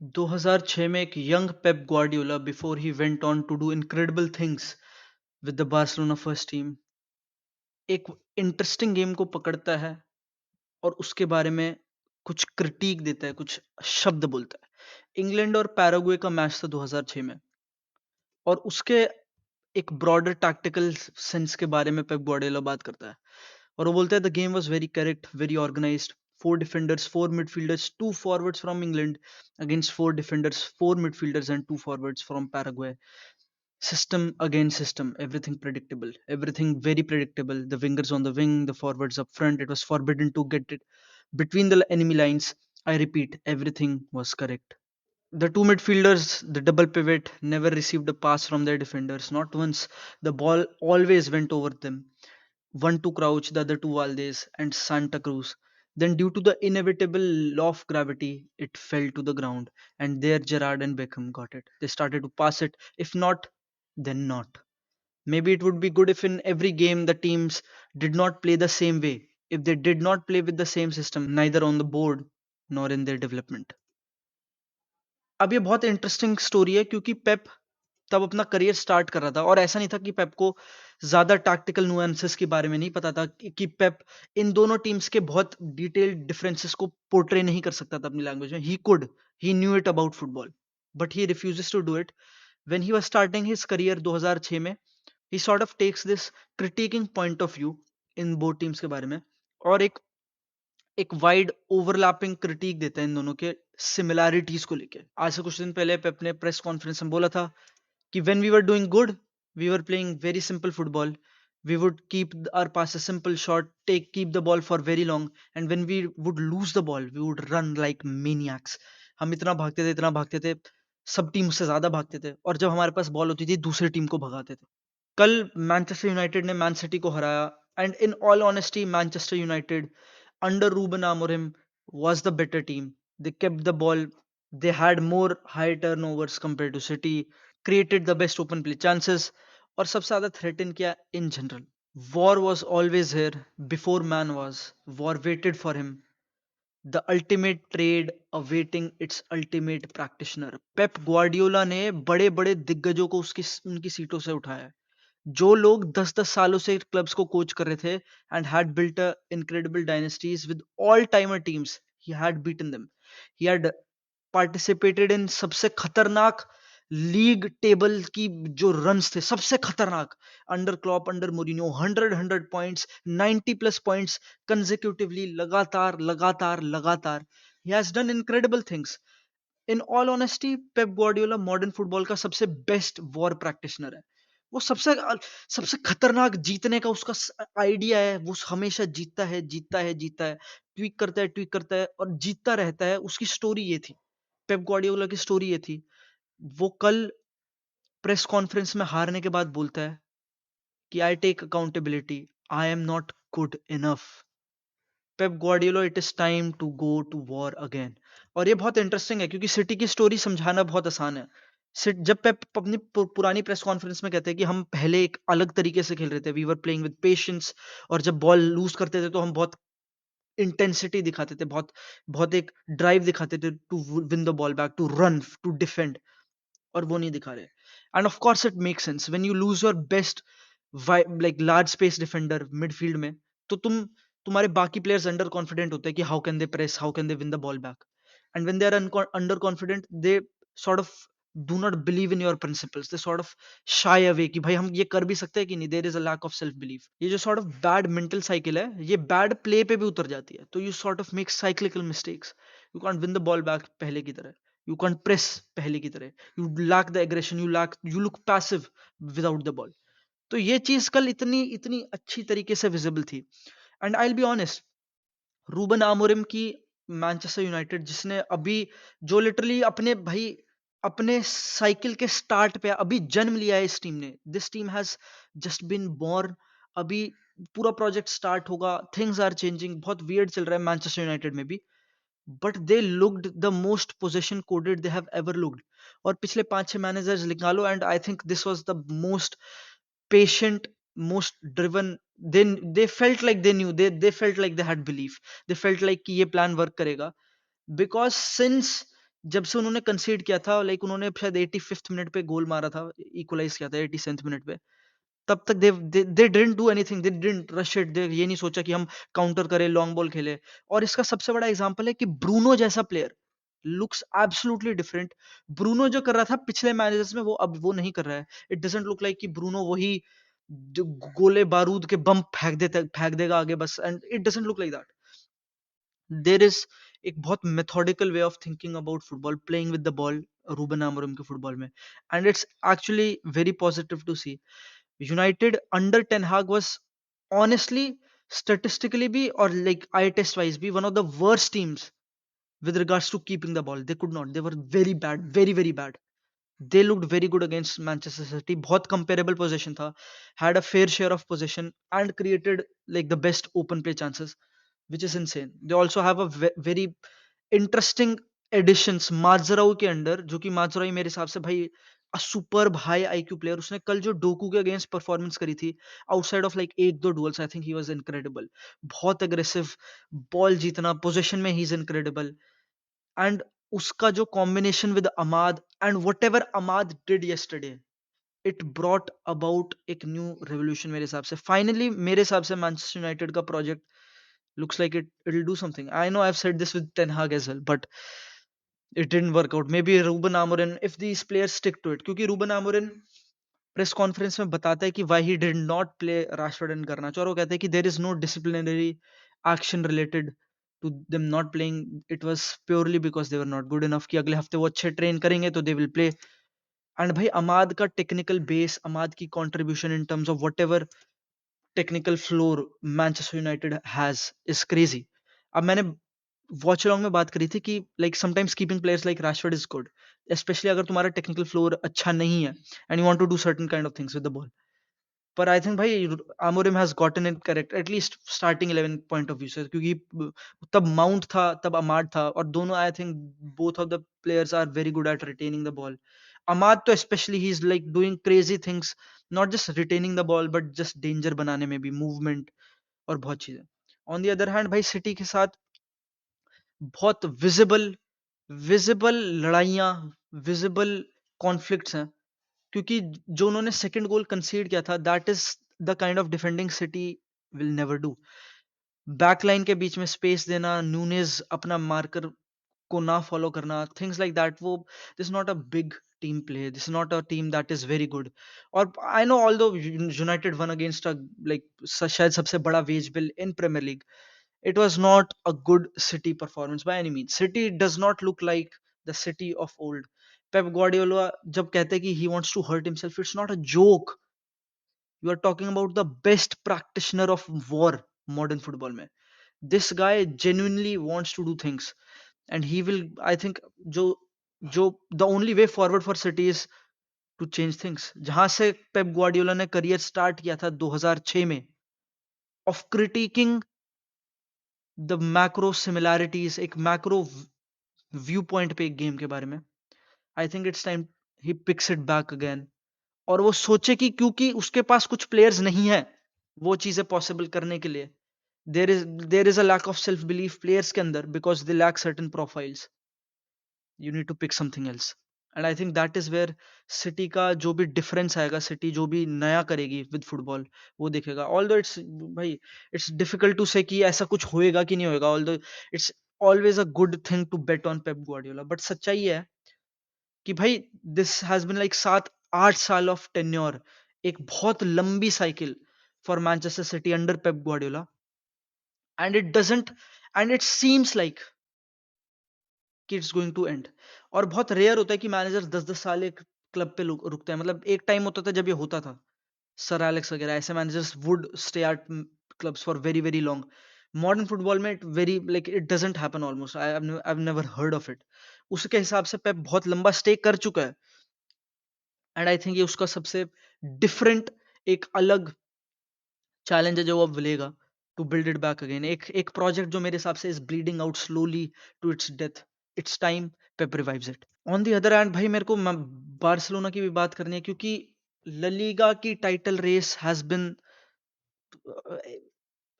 2006 में एक young Pep Guardiola before he went on to do incredible things with the Barcelona first team एक interesting game को पकड़ता है और उसके बारे में कुछ क्रिटिक देता है, कुछ शब्द बोलता है। इंग्लैंड और पैराग्वे का मैच था 2006 में, और उसके एक ब्रॉडर टैक्टिकल सेंस के बारे में पेप ग्वार्डियोला बात करता है। और वो बोलता है the game was very correct, very organised. Four defenders, four midfielders, two forwards from England against four defenders, four midfielders and two forwards from Paraguay. System against system, everything predictable, everything very predictable. The wingers on the wing, the forwards up front. It was forbidden to get it between the enemy lines. I repeat, everything was correct. The two midfielders, the double pivot, never received a pass from their defenders. Not once. The ball always went over them. One to Crouch, the other to Valdez and Santa Cruz. Then, due to the inevitable law of gravity, it fell to the ground. And there, Gerrard and Beckham got it. They started to pass it. If not, then not. Maybe it would be good if in every game the teams did not play the same way. If they did not play with the same system, neither on the board nor in their development. अब ये बहुत interesting story है क्योंकि पेप तब अपना career start कर रहा था, और ऐसा नहीं था कि पेप को ज्यादा टैक्टिकल नुएंसेस के बारे में नहीं पता था कि पेप इन दोनों टीम्स के बहुत डिटेल्ड डिफरेंसेस को पोर्ट्रे नहीं कर सकता था अपनी लैंग्वेज में। He knew it about football, but he refuses to do it. When he was starting his career 2006 में, he sort of takes this critiquing point of view in both teams के बारे में, और एक वाइड ओवरलैपिंग क्रिटिक देता है इन दोनों के सिमिलैरिटीज को लेके। आज से कुछ दिन पहले पेप ने प्रेस कॉन्फ्रेंस में बोला था कि when we were doing good, we were playing very simple football. We would keep our passes simple, short, keep the ball for very long, and when we would lose the ball, we would run like maniacs. हम इतना भागते थे, सब team से ज्यादा भागते थे, और जब हमारे पास बॉल होती थी दूसरी टीम को भगाते थे। कल मैनचेस्टर यूनाइटेड ने मैन सिटी को हराया, and in all honesty Manchester United under Ruben Amorim was the better team. They kept the ball. They had more high turnovers compared to City, created the best open play chances, और सबसे ज्यादा threaten किया in general. War was always here before man was. War waited for him. The ultimate trade awaiting its ultimate practitioner. Pep Guardiola ने बड़े बड़े दिग्गजों को उसकी उनकी सीटों से उठाया। जो लोग 10-10 सालों से क्लब्स को कोच कर रहे थे and had built incredible dynasties with all timer teams, he had beaten them. He had participated in सबसे खतरनाक लीग टेबल की जो रन्स थे, सबसे खतरनाक, under Klopp, under Moreno, 100 points, 90 plus points consecutively, लगातार लगातार लगातार। He has done incredible things. In all honesty Pep Guardiola modern football का सबसे बेस्ट वॉर प्रैक्टिशनर है। वो सबसे खतरनाक जीतने का उसका आइडिया है। वो हमेशा जीतता है, जीतता है, जीतता है, ट्वीक करता है और जीतता रहता है। उसकी स्टोरी ये थी, पेप ग्वार्डियोला की स्टोरी ये थी। वो कल प्रेस कॉन्फ्रेंस में हारने के बाद बोलता है कि I take accountability, I am not good enough. Pep Guardiola, it is time to go to war again. और ये बहुत इंटरेस्टिंग है क्योंकि सिटी की स्टोरी समझाना बहुत आसान है। जब पेप अपनी पुरानी प्रेस कॉन्फ्रेंस में कहते हैं कि हम पहले एक अलग तरीके से खेल रहे थे, we were playing with patience, और जब बॉल लूज करते थे तो हम बहुत इंटेंसिटी दिखाते थे, बहुत बहुत एक ड्राइव दिखाते थे to win the ball back, to run, to defend, और वो नहीं दिखा रहे। And of course it make sense when you lose your best like large space defender midfield में, तो तुम्हारे बाकी प्लेयर्स अंडर कॉन्फिडेंट होते हैं कि how can they press, how can they win the ball back. And when they are under confident, they sort of do not believe in your principles, they sort of shy away कि भाई हम ये कर भी सकते हैं कि नहीं, there is a lack of self belief. ये जो sort of bad mental cycle है, ये बैड प्ले पे भी उतर जाती है। तो you sort of make cyclical mistakes. You can't win the ball back पहले की तरह, यू कांट प्रेस पहले की तरह, you lack the aggression, you look passive without the ball. तो ये चीज कल इतनी इतनी अच्छी तरीके से विजिबल थी। And I will be honest, Ruben Amorim की मैनचेस्टर यूनाइटेड, जिसने अभी, जो लिटरली अपने भाई अपने साइकिल के स्टार्ट पे अभी जन्म लिया है इस टीम ने, this team has just been born. अभी पूरा प्रोजेक्ट स्टार्ट होगा, थिंग्स आर चेंजिंग, बहुत वियर्ड चल रहा है मैनचेस्टर यूनाइटेड में भी, but they looked the most possession coded they have ever looked. और पिछले 5-6 मैनेजर्स निकालो, and I think this was the most patient, most driven. They felt like they knew, they felt like they had belief, they felt like कि ये plan work करेगा, because since जब से उन्होंने कंसीड किया था, लाइक उन्होंने शायद 85th मिनट पे गोल मारा था, इक्वलाइज किया था 87th मिनट पे, तब तक they didn't do anything, they didn't rush it, they ये नहीं सोचा कि हम काउंटर करें, लॉन्ग बॉल खेले। और इसका सबसे बड़ा एग्जांपल है कि ब्रूनो जैसा player looks absolutely different. Bruno जो कर रहा था पिछले मैचेस में, वो अब वो नहीं कर रहा है। इट डजंट लुक लाइक कि ब्रूनो वही जो गोले बारूद के बम फेंक देगा आगे बस, and it doesn't look like that. There is एक बहुत methodical way of thinking about football, playing with the ball, Ruben Amorim के फुटबॉल में, and it's actually very positive to see. United under Ten Hag was honestly, statistically भी और like eye test wise भी, one of the worst teams with regards to keeping the ball. They could not. They were very bad, very very bad. They looked very good against Manchester City. बहुत comparable possession था. Had a fair share of possession and created like the best open play chances, which is insane. They also have a very interesting additions मार्जराउ के under, जो कि मार्जराउ मेरे हिसाब से भाई super high IQ player. उसने कल जो डोकू के अगेंस्ट परफॉर्मेंस करी थी, आउटसाइड ऑफ लाइक एक दो duels, I think he was incredible. बहुत अग्रेसिव, बॉल जीतना, पोजीशन में ही इज इनक्रेडिबल। एंड उसका जो combination with Amad, and whatever Amad did yesterday, it brought about एक न्यू रेवोल्यूशन मेरे हिसाब से। फाइनली मेरे हिसाब से मैनचेस्टर यूनाइटेड का project looks like it'll do something. I know I've said this with Ten Hag as well, but it didn't work out. Maybe Ruben Amorim, if these players stick to it, क्योंकि Ruben आमोरिन press conference में बताता है कि why he did not play Rashford and garnacho, और वो कहते हैं कि there is no disciplinary action related to them not playing. It was purely because they were not good enough, कि अगले हफ्ते वो अच्छे ट्रेन करेंगे तो they will play. एंड भाई अमाद का टेक्निकल बेस, अमाद की contribution in terms of whatever technical floor Manchester United has is crazy. अब मैंने वॉच अलॉन्ग में बात करी थी कि like sometimes keeping players like Rashford is good, specially अगर तुम्हारा टेक्निकल फ्लोर अच्छा नहीं है and you want to do certain kind of things with the ball. पर आई थिंक भाई Amorim has gotten it correct, at least starting 11 point of view से, क्योंकि तब माउंट था, तब अमाड था, और दोनों I think both of the players are very good at retaining the ball. Amad तो specially he is like doing crazy things, not just retaining the ball but just danger बनाने में भी, मूवमेंट और बहुत चीजें। ऑन दी अदर हैंड भाई City के साथ बहुत विजिबल विजिबल लड़ाइयाँ, विजिबल कॉन्फ्लिक्ट्स हैं, क्योंकि जो उन्होंने सेकंड गोल कंसीड किया था, that is the kind of defending city will never do. Backline के बीच में स्पेस देना, नूनेज अपना मार्कर को ना फॉलो करना, थिंग्स लाइक दैट, वो this not a big team play, this not a team that is very good. और I know although United won against a like शायद सबसे बड़ा wage bill in Premier League, it was not a good City performance by any means. City does not look like the City of old. Pep Guardiola जब कहते हैं कि he wants to hurt himself, it's not a joke. You are talking about the best practitioner of war modern football में. This guy genuinely wants to do things, and he will. I think जो जो the only way forward for City is to change things. जहां से Pep Guardiola ने career start किया था 2006 में, of critiquing the macro similarities, एक macro view point पे एक गेम के बारे में, I think it's time he picks it back again. और वो सोचे कि क्योंकि उसके पास कुछ प्लेयर्स नहीं है वो चीजें पॉसिबल करने के लिए, there is a lack of self belief players के अंदर, because they lack certain profiles, you need to pick something else. And I think that is where City का जो भी डिफरेंस आएगा, सिटी जो भी नया करेगी विद फुटबॉल, वो दिखेगा। ऑल दो इट्स भाई इट्स डिफिकल्ट टू से कि ऐसा कुछ होएगा कि नहीं होएगा, although it's always a good thing to bet on Pep Guardiola, but सच्चाई है कि भाई दिस हैज बिन लाइक 7-8 साल ऑफ टेन्योर, एक बहुत लंबी cycle for Manchester city under Pep Guardiola, and it doesn't, and it seems like कि it's going to and. और बहुत रेयर होता है कि मैनेजर 10-10 साल एक क्लब पे रुकते हैं, मतलब एक टाइम होता था जब ये होता था, सर एलेक्स वगैरह ऐसे managers would stay at clubs for very very long. Modern football में very like it doesn't happen almost, I have never heard of it. उसके हिसाब से पेप बहुत लंबा स्टे कर चुका है, एंड आई थिंक ये उसका सबसे डिफरेंट, एक अलग चैलेंज है जो अब लेगा to build it back again, एक एक प्रोजेक्ट जो मेरे हिसाब से is bleeding out slowly to its death. It's time Pep revives it. On the other hand भाई मेरे को बार्सिलोना की भी बात करनी है, क्योंकि ललीगा की title race has been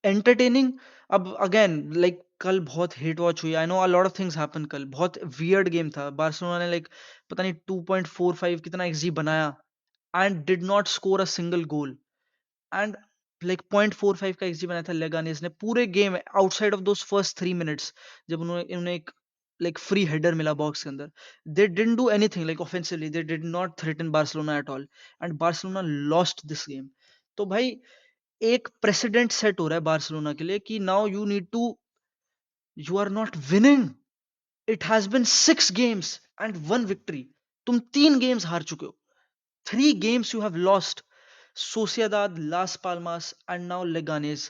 entertaining. अब अगेन लाइक कल बहुत हेट वॉच हुई। I know a lot of things happen कल। बहुत वियर्ड गेम था। बार्सिलोना ने लाइक पता नहीं 2.45 कितना एक्सजी बनाया and did not score a single goal. And like 0.45 का एक्सजी बनाया था लेगानेस ने पूरे game outside of those first 3 minutes, जब उन्होंने एक लाइक फ्री हेडर मिला बॉक्स के अंदर। दे didn't do anything like offensively, they did not threaten Barcelona at all and Barcelona lost this game. तो भाई एक प्रेसिडेंट सेट हो रहा है बार्सिलोना के लिए कि now you need to, you are not winning. It has been 6 games and 1 victory. तुम 3 गेम्स हार चुके हो। 3 games you have lost. Sociedad, Las Palmas and now Leganes.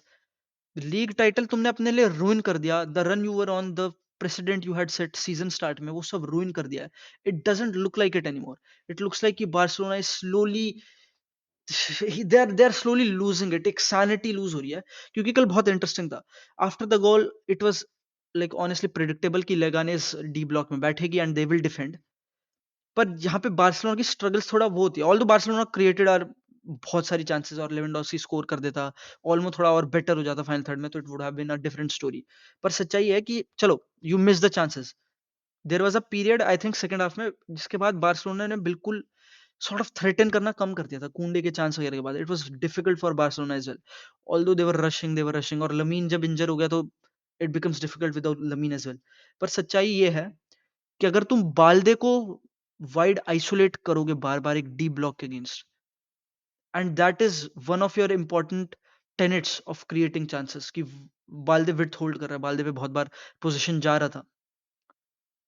League title तुमने अपने लिए ruin कर दिया। The run you were on, the precedent you had set season start में, वो सब ruin कर दिया है। It doesn't look like it anymore. It looks like कि Barcelona is slowly, they are slowly losing it. एक सैनिटी लूज हो रही है। क्योंकि कल बहुत इंटरेस्टिंग था। After the goal it was like honestly predictable कि लेगानेस डी ब्लॉक में बैठेगी एंड दे विल डिफेंड। पर यहाँ पे बार्सिलोना की स्ट्रगल्स थोड़ा वो होती है। ऑल्दो बार्सिलोना क्रिएटेड आर बहुत सारी चांसेस और लेवेंडोस्की स्कोर कर देता, ऑल्मो थोड़ा और बेटर हो जाता फाइनल थर्ड में, तो it would have been a different story. पर सच्चाई है कि चलो, you miss the chances. There was a period I think second half में जिसके बाद बार्सिलोना ने बिल्कुल सॉर्ट ऑफ थ्रेटन करना कम कर दिया था कुंडे के चांस वगैरह के बाद। It was difficult for Barcelona as well. Although they were rushing और लमीन जब इंजर हो गया तो it becomes difficult without Lamine as well. पर सच्चाई ये है कि अगर तुम बाल्दे को वाइड आइसोलेट करोगे बार बार एक डी ब्लॉक के against, and that is one of your important tenets of creating chances कि बाल्दे विथ होल्ड कर रहा है, बाल्दे पे बहुत बार पोजीशन जा रहा था,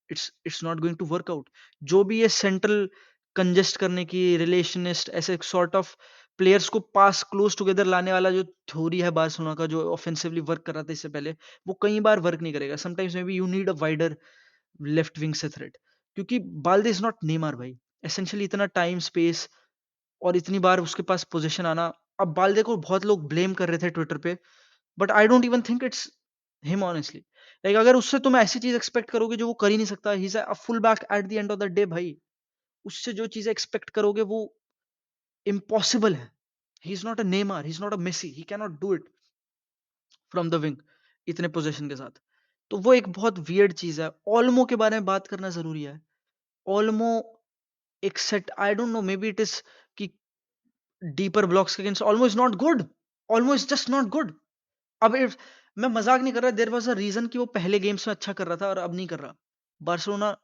it's not going to work out. जो भी ये सेंट्रल कंजेस्ट करने की रिलेशनिस्ट ऐसे सॉर्ट ऑफ प्लेयर्स को पास क्लोज टुगेदर लाने वाला जो थ्योरी है बार्सिलोना का, जो ऑफेंसिवली वर्क कर रहा था इससे पहले, वो कई बार वर्क नहीं करेगा। Sometimes may be you need a wider left wing से थ्रेट। क्योंकि बाल्दे इज नॉट नेमार भाई। एसेंशियली इतना टाइम स्पेस और इतनी बार उसके पास पोजीशन आना। अब बाल्दे को बहुत लोग ब्लेम कर रहे थे ट्विटर पे, but I don't even think it's him honestly. Like अगर उससे तुम ऐसी चीज एक्सपेक्ट करोगे जो वो कर ही नहीं सकता, he is a full back at the end of the day भाई, उससे जो चीजें एक्सपेक्ट करोगे वो इम्पॉसिबल है। He is not a Neymar, he is not a Messi, he can not do it from the wing इतने position के साथ। तो वो एक बहुत वियर्ड चीज है। ओल्मो के बारे में बात करना जरूरी है। ओल्मो एक set, I don't know, may be it is कि डीपर ब्लॉक्स के against ऑलमो is not good. ऑलमो is just not good. अब मैं मजाक नहीं कर रहा, देयर वाज अ रीजन कि वो पहले गेम्स में अच्छा कर रहा था और अब नहीं कर रहा। Barcelona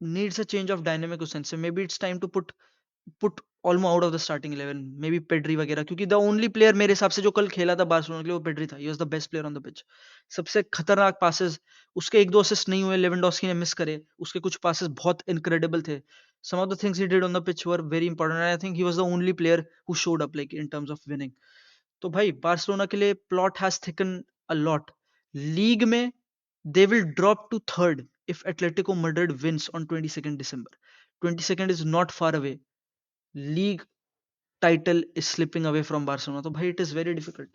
needs a change of dynamic उस सेंस से। Maybe it's time to put Olmo out of the starting 11, maybe Pedri वगैरह, क्योंकि द ओनली प्लेयर मेरे हिसाब से जो कल खेला था बार्सिलोना के लिए वो पेड्री था। ही was the best player on the pitch. सबसे खतरनाक पासेस उसके, एक दो असिस्ट नहीं हुए, लेवेंडोस्की ने मिस करे, उसके कुछ पासेस बहुत इनक्रेडिबल थे। Some of the things he did on the pitch were very important, I think he was the only player who showed up like in terms of winning. तो भाई Barcelona के लिए plot has thicken a lot. League में they will drop to third if Atletico Madrid wins on 22nd December. 22nd is not far away. League title is slipping away from Barcelona. So, bhai, it is very difficult.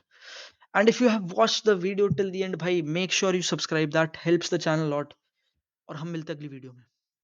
And if you have watched the video till the end, bhai, make sure you subscribe. That helps the channel a lot. और हम मिलते हैं अगली video में।